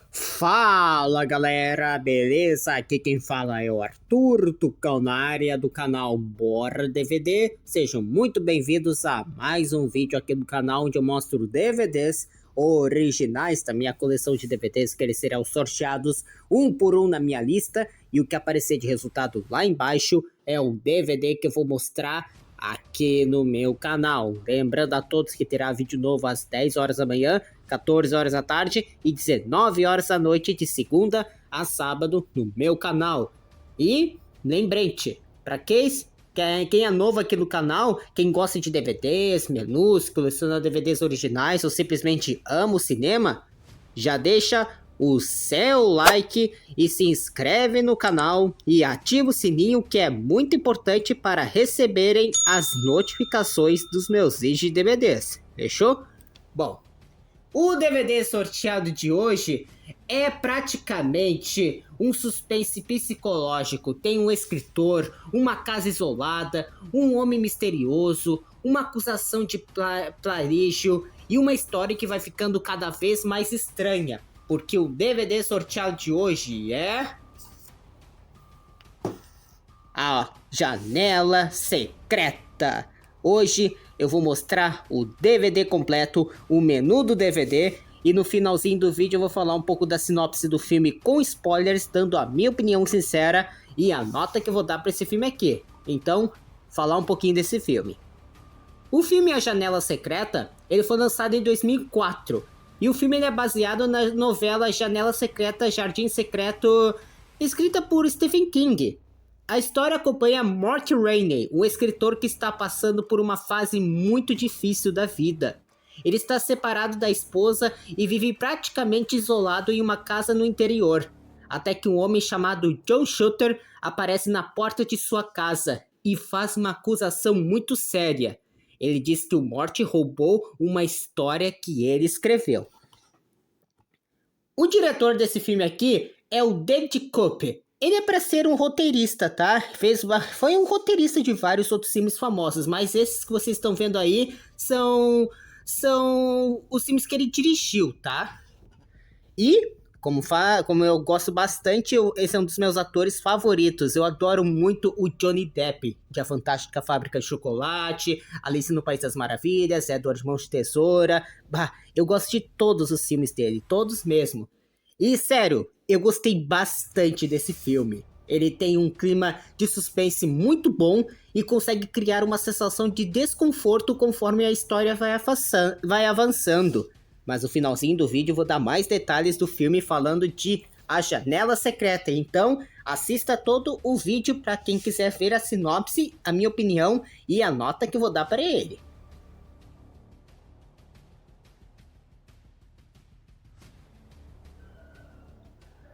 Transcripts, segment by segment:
Fala galera, beleza? Aqui quem fala é o Arthur, Tucão na área do canal Bora DVD. Sejam muito bem-vindos a mais um vídeo aqui do canal onde eu mostro DVDs originais da minha coleção de DVDs que eles serão sorteados um por um na minha lista. E o que aparecer de resultado lá embaixo é o DVD que eu vou mostrar aqui no meu canal. Lembrando a todos que terá vídeo novo às 10 horas da manhã, 14 horas da tarde e 19 horas da noite de segunda a sábado no meu canal. E lembrete, para quem é novo aqui no canal, quem gosta de DVDs, menus, coleciona DVDs originais ou simplesmente ama o cinema, já deixa o seu like e se inscreve no canal e ativa o sininho, que é muito importante para receberem as notificações dos meus vídeos de DVDs. Fechou? Bom, o DVD sorteado de hoje é praticamente um suspense psicológico. Tem um escritor, uma casa isolada, um homem misterioso, uma acusação de plágio e uma história que vai ficando cada vez mais estranha. Porque o DVD sorteado de hoje é a Janela Secreta. Hoje eu vou mostrar o DVD completo, o menu do DVD, e no finalzinho do vídeo eu vou falar um pouco da sinopse do filme com spoilers, dando a minha opinião sincera e a nota que eu vou dar para esse filme aqui. Então, falar um pouquinho desse filme. O filme A Janela Secreta, ele foi lançado em 2004, e o filme ele é baseado na novela Janela Secreta, Jardim Secreto, escrita por Stephen King. A história acompanha Mort Rainey, um escritor que está passando por uma fase muito difícil da vida. Ele está separado da esposa e vive praticamente isolado em uma casa no interior, até que um homem chamado John Shooter aparece na porta de sua casa e faz uma acusação muito séria. Ele diz que o Mort roubou uma história que ele escreveu. O diretor desse filme aqui é o David Koepp. Ele é para ser um roteirista, tá? Foi um roteirista de vários outros filmes famosos, mas esses que vocês estão vendo aí são os filmes que ele dirigiu, tá? E, como eu gosto bastante, esse é um dos meus atores favoritos. Eu adoro muito o Johnny Depp, de A Fantástica Fábrica de Chocolate, Alice no País das Maravilhas, Edward Mãos de Tesoura. Bah, eu gosto de todos os filmes dele, todos mesmo. E, sério, eu gostei bastante desse filme. Ele tem um clima de suspense muito bom e consegue criar uma sensação de desconforto conforme a história vai avançando. Mas no finalzinho do vídeo eu vou dar mais detalhes do filme falando de A Janela Secreta. Então, assista todo o vídeo para quem quiser ver a sinopse, a minha opinião e a nota que eu vou dar para ele.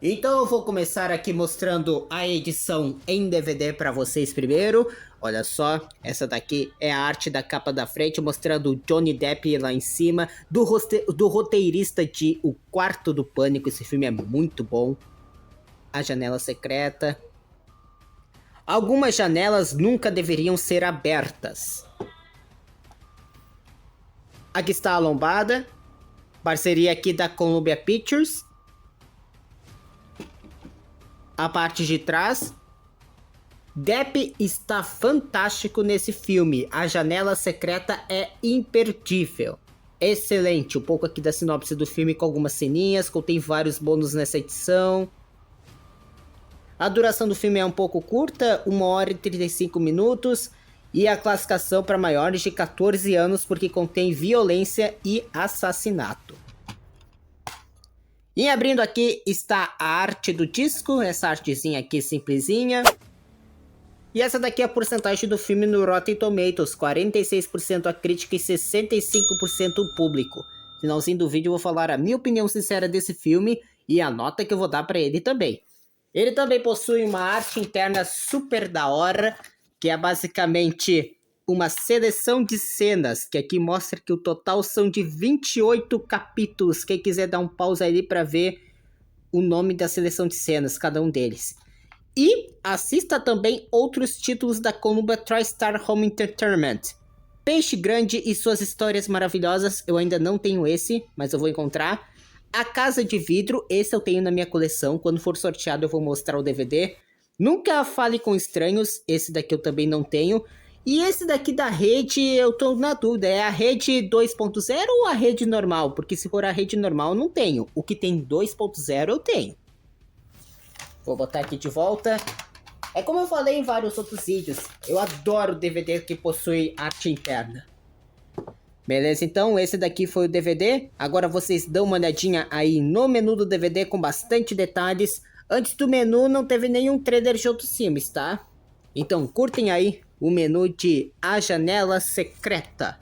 Então eu vou começar aqui mostrando a edição em DVD para vocês primeiro. Olha só, essa daqui é a arte da capa da frente, mostrando o Johnny Depp lá em cima, do roteirista de O Quarto do Pânico. Esse filme é muito bom. A Janela Secreta. Algumas janelas nunca deveriam ser abertas. Aqui está a lombada. Parceria aqui da Columbia Pictures. A parte de trás. Depp está fantástico nesse filme. A Janela Secreta é imperdível. Excelente. Um pouco aqui da sinopse do filme com algumas ceninhas. Contém vários bônus nessa edição. A duração do filme é um pouco curta, 1 hora e 35 minutos. E a classificação para maiores de 14 anos porque contém violência e assassinato. E abrindo aqui está a arte do disco, essa artezinha aqui simplesinha. E essa daqui é a porcentagem do filme no Rotten Tomatoes, 46% a crítica e 65% o público. No finalzinho do vídeo eu vou falar a minha opinião sincera desse filme e a nota que eu vou dar para ele também. Ele também possui uma arte interna super da hora, que é basicamente uma seleção de cenas, que aqui mostra que o total são de 28 capítulos. Quem quiser dar um pause ali para ver o nome da seleção de cenas, cada um deles. E assista também outros títulos da Columbia TriStar Home Entertainment. Peixe Grande e Suas Histórias Maravilhosas, eu ainda não tenho esse, mas eu vou encontrar. A Casa de Vidro, esse eu tenho na minha coleção, quando for sorteado eu vou mostrar o DVD. Nunca Fale com Estranhos, esse daqui eu também não tenho. E esse daqui da rede, eu tô na dúvida, é a rede 2.0 ou a rede normal? Porque se for a rede normal eu não tenho, o que tem 2.0 eu tenho. Vou botar aqui de volta. É como eu falei em vários outros vídeos, eu adoro DVD que possui arte interna. Beleza, então esse daqui foi o DVD. Agora vocês dão uma olhadinha aí no menu do DVD com bastante detalhes. Antes do menu não teve nenhum trailer de outros filmes, tá? Então curtem aí o menu de A Janela Secreta.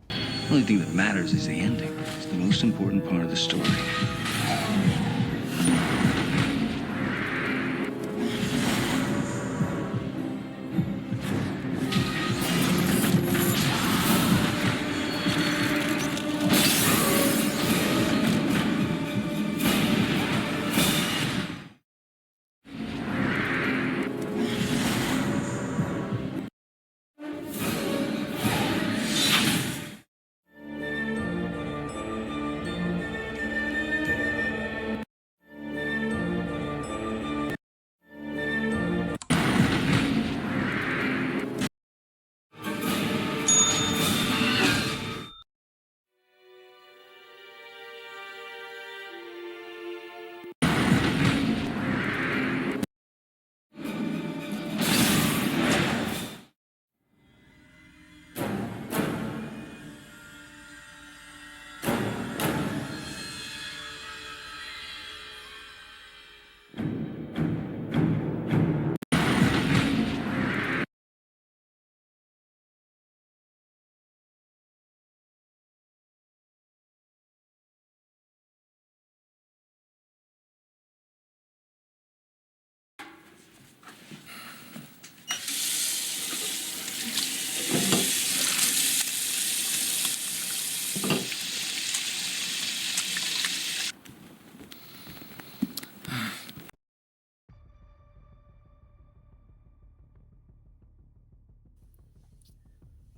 The only thing that matters is the ending. It's the most important part of the story.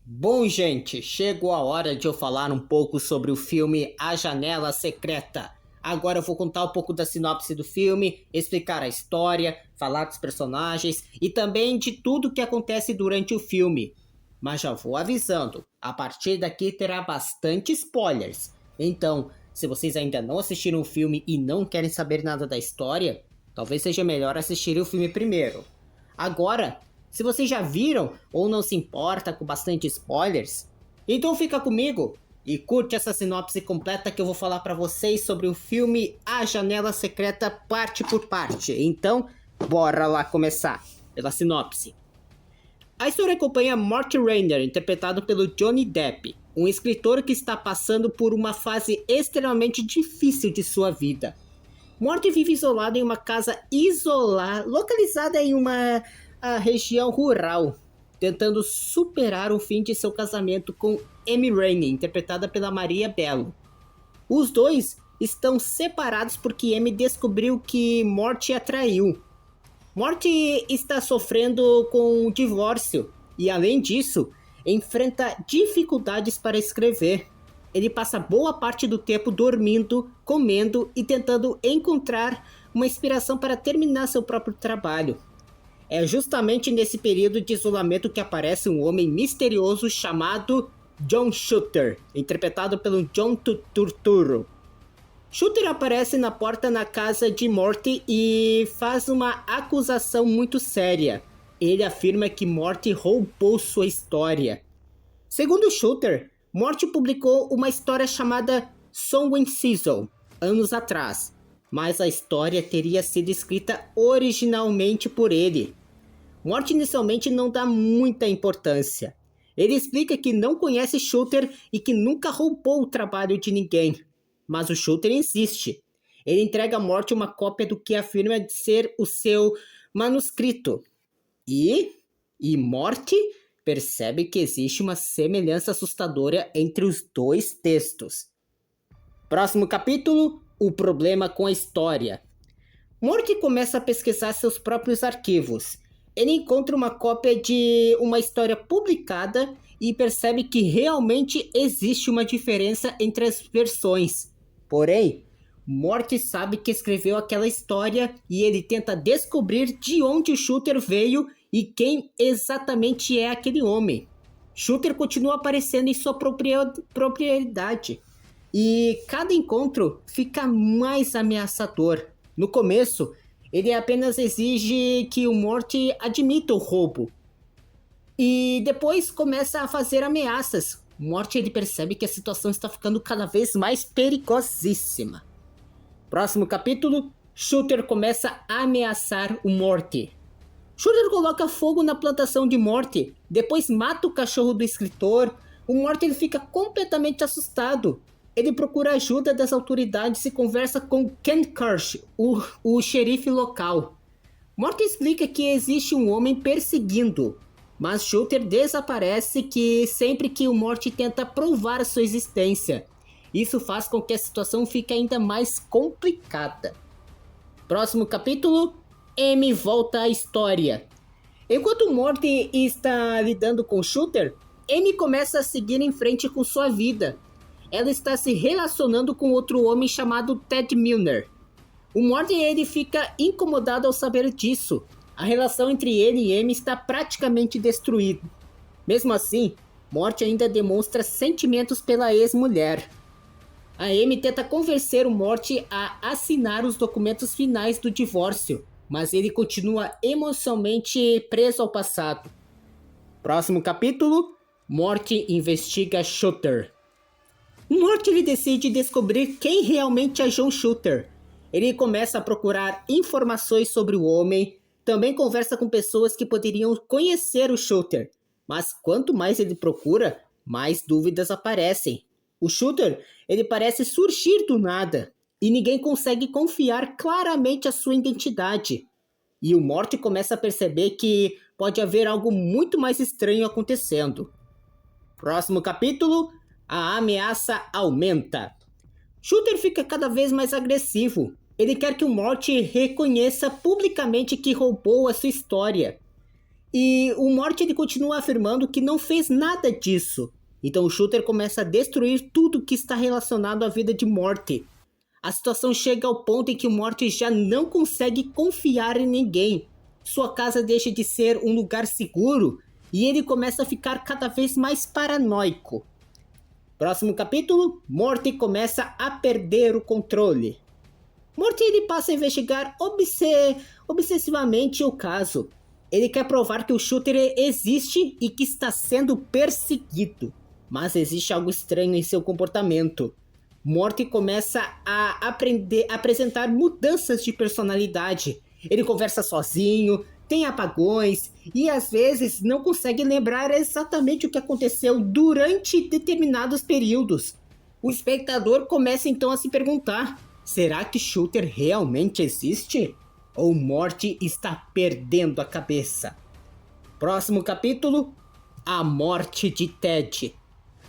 Bom, gente, chegou a hora de eu falar um pouco sobre o filme A Janela Secreta. Agora eu vou contar um pouco da sinopse do filme, explicar a história, falar dos personagens e também de tudo que acontece durante o filme. Mas já vou avisando, a partir daqui terá bastante spoilers. Então, se vocês ainda não assistiram o filme e não querem saber nada da história, talvez seja melhor assistirem o filme primeiro. Agora, se vocês já viram ou não se importa com bastante spoilers, então fica comigo e curte essa sinopse completa que eu vou falar pra vocês sobre o filme A Janela Secreta parte por parte. Então, bora lá começar pela sinopse. A história acompanha Morty Rayner, interpretado pelo Johnny Depp, um escritor que está passando por uma fase extremamente difícil de sua vida. Morty vive isolado em uma casa localizada em uma região rural, tentando superar o fim de seu casamento com Amy Rainey, interpretada pela Maria Bello. Os dois estão separados porque Amy descobriu que Morty a traiu. Morty está sofrendo com o divórcio e, além disso, enfrenta dificuldades para escrever. Ele passa boa parte do tempo dormindo, comendo e tentando encontrar uma inspiração para terminar seu próprio trabalho. É justamente nesse período de isolamento que aparece um homem misterioso chamado John Shooter, interpretado pelo John Turturro. Shooter aparece na porta na casa de Morty e faz uma acusação muito séria. Ele afirma que Morty roubou sua história. Segundo Shooter, Morty publicou uma história chamada Song Sizzle anos atrás, mas a história teria sido escrita originalmente por ele. Morty inicialmente não dá muita importância. Ele explica que não conhece Shooter e que nunca roubou o trabalho de ninguém. Mas o Shooter insiste. Ele entrega a Morty uma cópia do que afirma ser o seu manuscrito. E Morty percebe que existe uma semelhança assustadora entre os dois textos. Próximo capítulo, o problema com a história. Morty começa a pesquisar seus próprios arquivos. Ele encontra uma cópia de uma história publicada e percebe que realmente existe uma diferença entre as versões. Porém, Morty sabe que escreveu aquela história e ele tenta descobrir de onde o Shooter veio e quem exatamente é aquele homem. Shooter continua aparecendo em sua propriedade e cada encontro fica mais ameaçador. No começo, ele apenas exige que o Morty admita o roubo. E depois começa a fazer ameaças. Morty ele percebe que a situação está ficando cada vez mais perigosíssima. Próximo capítulo, Shooter começa a ameaçar o Morty. Shooter coloca fogo na plantação de Morty, depois mata o cachorro do escritor. O Morty ele fica completamente assustado. Ele procura ajuda das autoridades e conversa com Ken Kirsch, o xerife local. Morty explica que existe um homem perseguindo, mas Shooter desaparece sempre que o Morty tenta provar a sua existência. Isso faz com que a situação fique ainda mais complicada. Próximo capítulo, Amy volta à história. Enquanto Morty está lidando com Shooter, Amy começa a seguir em frente com sua vida. Ela está se relacionando com outro homem chamado Ted Milner. O Morty ele fica incomodado ao saber disso. A relação entre ele e Amy está praticamente destruída. Mesmo assim, Morty ainda demonstra sentimentos pela ex-mulher. A Amy tenta convencer o Morty a assinar os documentos finais do divórcio, mas ele continua emocionalmente preso ao passado. Próximo capítulo, Morty investiga Shooter. Morty ele decide descobrir quem realmente é John Shooter. Ele começa a procurar informações sobre o homem, também conversa com pessoas que poderiam conhecer o Shooter. Mas quanto mais ele procura, mais dúvidas aparecem. O Shooter ele parece surgir do nada, e ninguém consegue confiar claramente a sua identidade. E o Morty começa a perceber que pode haver algo muito mais estranho acontecendo. Próximo capítulo, a ameaça aumenta. Shooter fica cada vez mais agressivo. Ele quer que o Morty reconheça publicamente que roubou a sua história. E o Morty ele continua afirmando que não fez nada disso. Então o Shooter começa a destruir tudo que está relacionado à vida de Morty. A situação chega ao ponto em que o Morty já não consegue confiar em ninguém. Sua casa deixa de ser um lugar seguro e ele começa a ficar cada vez mais paranoico. Próximo capítulo, Morty começa a perder o controle. Morty ele passa a investigar obsessivamente o caso. Ele quer provar que o Shooter existe e que está sendo perseguido. Mas existe algo estranho em seu comportamento. Morty começa a apresentar mudanças de personalidade. Ele conversa sozinho, tem apagões e às vezes não consegue lembrar exatamente o que aconteceu durante determinados períodos. O espectador começa então a se perguntar: será que Shooter realmente existe? Ou Morty está perdendo a cabeça? Próximo capítulo, a morte de Ted.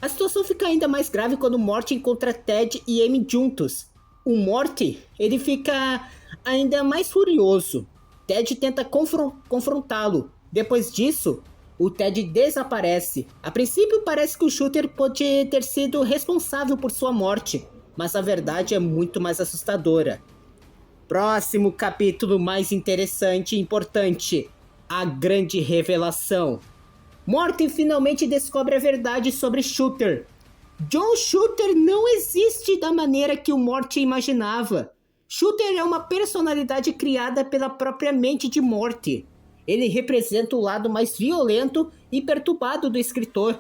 A situação fica ainda mais grave quando Morty encontra Ted e Amy juntos. O Morty ele fica ainda mais furioso. Ted tenta confrontá-lo. Depois disso, o Ted desaparece. A princípio parece que o Shooter pode ter sido responsável por sua morte, mas a verdade é muito mais assustadora. Próximo capítulo mais interessante e importante: a grande revelação. Morty finalmente descobre a verdade sobre Shooter. John Shooter não existe da maneira que o Morty imaginava. Shooter é uma personalidade criada pela própria mente de Morty. Ele representa o lado mais violento e perturbado do escritor.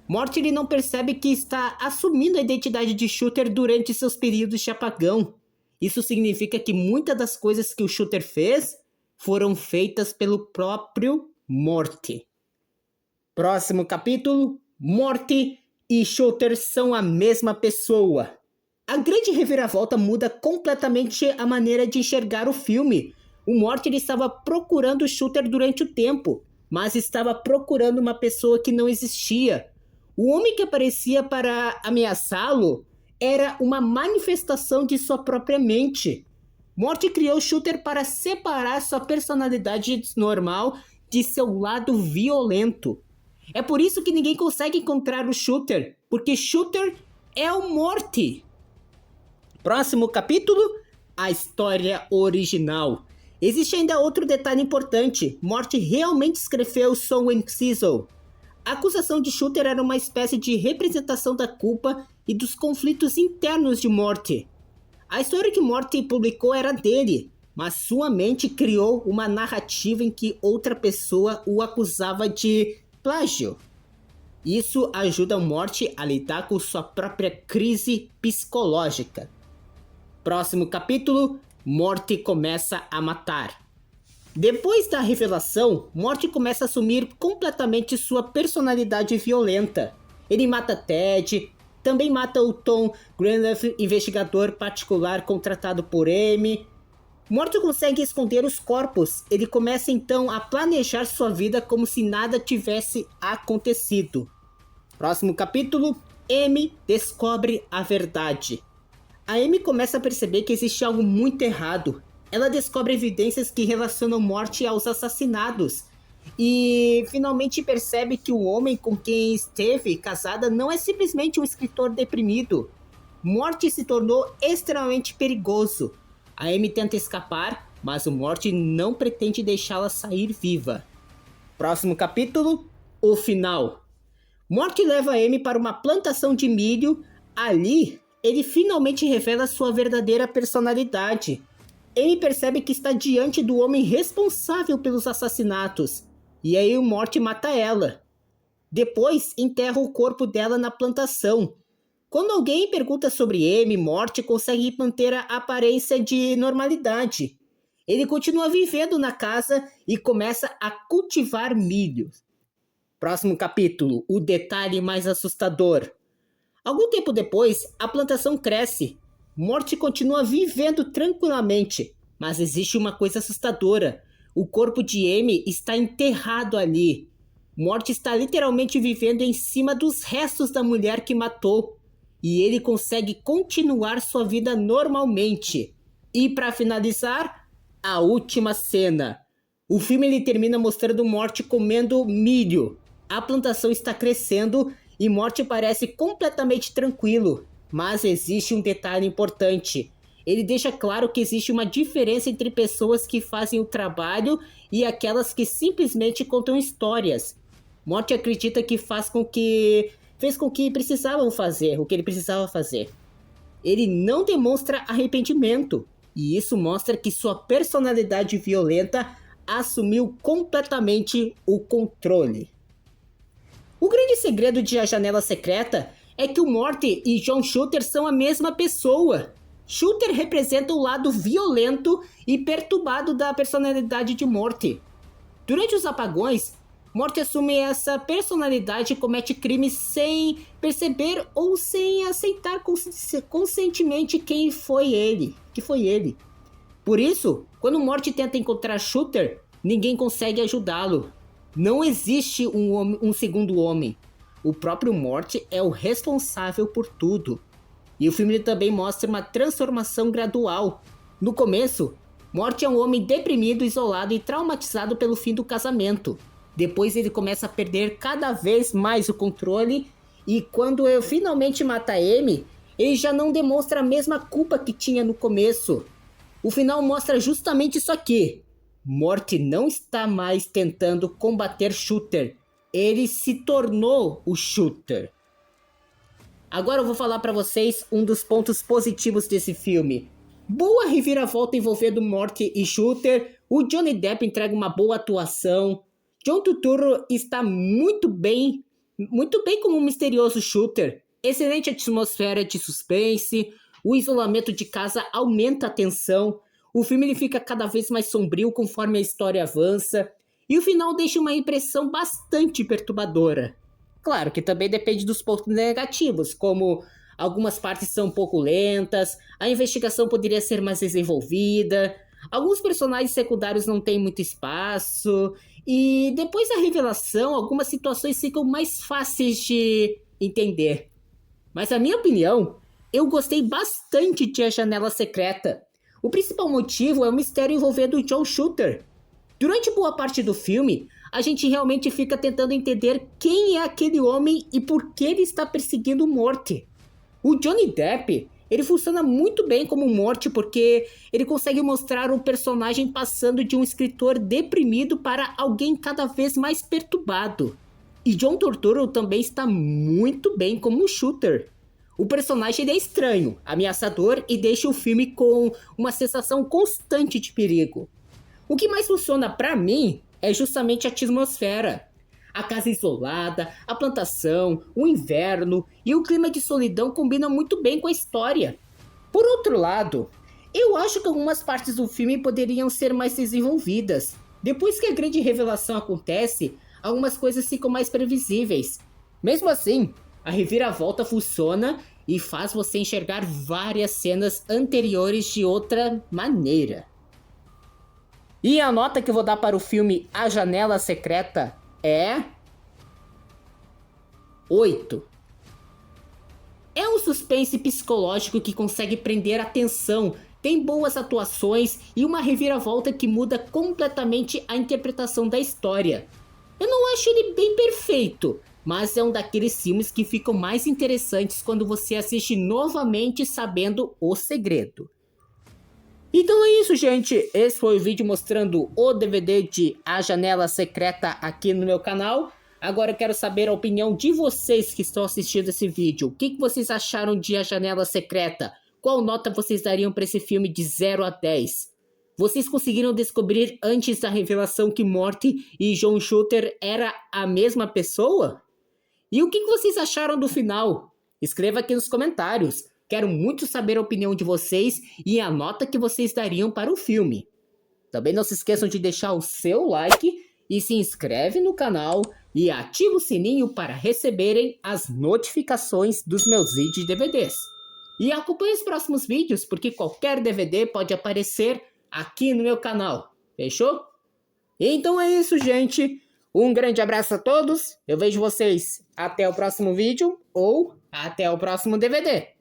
Morty ele não percebe que está assumindo a identidade de Shooter durante seus períodos de apagão. Isso significa que muitas das coisas que o Shooter fez foram feitas pelo próprio Morty. Próximo capítulo, Morty e Shooter são a mesma pessoa. A grande reviravolta muda completamente a maneira de enxergar o filme. O Morty ele estava procurando o Shooter durante o tempo, mas estava procurando uma pessoa que não existia. O homem que aparecia para ameaçá-lo era uma manifestação de sua própria mente. Morty criou Shooter para separar sua personalidade normal de seu lado violento. É por isso que ninguém consegue encontrar o Shooter, porque Shooter é o Morty. Próximo capítulo, a história original. Existe ainda outro detalhe importante, Morty realmente escreveu Soul and Sizzle. A acusação de Shooter era uma espécie de representação da culpa e dos conflitos internos de Morty. A história que Morty publicou era dele, mas sua mente criou uma narrativa em que outra pessoa o acusava de plágio. Isso ajuda Morty a lidar com sua própria crise psicológica. Próximo capítulo, Morty começa a matar. Depois da revelação, Morty começa a assumir completamente sua personalidade violenta. Ele mata Ted, também mata o Tom Grenleff, investigador particular contratado por Amy. Morty consegue esconder os corpos. Ele começa então a planejar sua vida como se nada tivesse acontecido. Próximo capítulo, Amy descobre a verdade. A Amy começa a perceber que existe algo muito errado. Ela descobre evidências que relacionam Morty aos assassinados. E finalmente percebe que o homem com quem esteve casada não é simplesmente um escritor deprimido. Morty se tornou extremamente perigoso. A Amy tenta escapar, mas o Morty não pretende deixá-la sair viva. Próximo capítulo, o final. Morty leva a Amy para uma plantação de milho. Ali, ele finalmente revela sua verdadeira personalidade. Amy percebe que está diante do homem responsável pelos assassinatos. E aí o Morty mata ela. Depois, enterra o corpo dela na plantação. Quando alguém pergunta sobre Amy, Morty consegue manter a aparência de normalidade. Ele continua vivendo na casa e começa a cultivar milho. Próximo capítulo, o detalhe mais assustador. Algum tempo depois, a plantação cresce. Morty continua vivendo tranquilamente, mas existe uma coisa assustadora. O corpo de Amy está enterrado ali. Morty está literalmente vivendo em cima dos restos da mulher que matou. E ele consegue continuar sua vida normalmente. E para finalizar, a última cena. O filme ele termina mostrando Morty comendo milho. A plantação está crescendo e Morty parece completamente tranquilo. Mas existe um detalhe importante. Ele deixa claro que existe uma diferença entre pessoas que fazem o trabalho e aquelas que simplesmente contam histórias. Morty acredita que fez com que ele precisava fazer. Ele não demonstra arrependimento, e isso mostra que sua personalidade violenta assumiu completamente o controle. O grande segredo de A Janela Secreta é que o Morty e John Shooter são a mesma pessoa. Shooter representa o lado violento e perturbado da personalidade de Morty. Durante os apagões, Morty assume essa personalidade e comete crimes sem perceber ou sem aceitar conscientemente que foi ele. Por isso, quando Morty tenta encontrar Shooter, ninguém consegue ajudá-lo. Não existe um segundo homem. O próprio Morty é o responsável por tudo. E o filme também mostra uma transformação gradual. No começo, Morty é um homem deprimido, isolado e traumatizado pelo fim do casamento. Depois ele começa a perder cada vez mais o controle. E quando ele finalmente mata Amy, ele já não demonstra a mesma culpa que tinha no começo. O final mostra justamente isso aqui. Morty não está mais tentando combater Shooter. Ele se tornou o Shooter. Agora eu vou falar pra vocês um dos pontos positivos desse filme. Boa reviravolta envolvendo Morty e Shooter. O Johnny Depp entrega uma boa atuação. John Turturro está muito bem como um misterioso Shooter. Excelente atmosfera de suspense. O isolamento de casa aumenta a tensão. O filme ele fica cada vez mais sombrio conforme a história avança. E o final deixa uma impressão bastante perturbadora. Claro que também depende dos pontos negativos, como algumas partes são um pouco lentas, a investigação poderia ser mais desenvolvida, alguns personagens secundários não têm muito espaço, e depois da revelação, algumas situações ficam mais fáceis de entender. Mas na minha opinião, eu gostei bastante de A Janela Secreta. O principal motivo é o mistério envolvendo o John Shooter. Durante boa parte do filme, a gente realmente fica tentando entender quem é aquele homem e por que ele está perseguindo Morty. O Johnny Depp, ele funciona muito bem como Morty porque ele consegue mostrar o personagem passando de um escritor deprimido para alguém cada vez mais perturbado. E John Turturro também está muito bem como Shooter. O personagem é estranho, ameaçador e deixa o filme com uma sensação constante de perigo. O que mais funciona pra mim é justamente a atmosfera. A casa isolada, a plantação, o inverno e o clima de solidão combinam muito bem com a história. Por outro lado, eu acho que algumas partes do filme poderiam ser mais desenvolvidas. Depois que a grande revelação acontece, algumas coisas ficam mais previsíveis. Mesmo assim, a reviravolta funciona e faz você enxergar várias cenas anteriores de outra maneira. E a nota que eu vou dar para o filme A Janela Secreta é 8. É um suspense psicológico que consegue prender a atenção, tem boas atuações e uma reviravolta que muda completamente a interpretação da história. Eu não acho ele bem perfeito, mas é um daqueles filmes que ficam mais interessantes quando você assiste novamente sabendo o segredo. Então é isso, gente. Esse foi o vídeo mostrando o DVD de A Janela Secreta aqui no meu canal. Agora eu quero saber a opinião de vocês que estão assistindo esse vídeo. O que vocês acharam de A Janela Secreta? Qual nota vocês dariam para esse filme de 0 a 10? Vocês conseguiram descobrir antes da revelação que Morty e John Shooter era a mesma pessoa? E o que vocês acharam do final? Escreva aqui nos comentários. Quero muito saber a opinião de vocês e a nota que vocês dariam para o filme. Também não se esqueçam de deixar o seu like e se inscreve no canal e ativa o sininho para receberem as notificações dos meus vídeos de DVDs. E acompanhe os próximos vídeos porque qualquer DVD pode aparecer aqui no meu canal. Fechou? Então é isso, gente. Um grande abraço a todos. Eu vejo vocês até o próximo vídeo ou até o próximo DVD.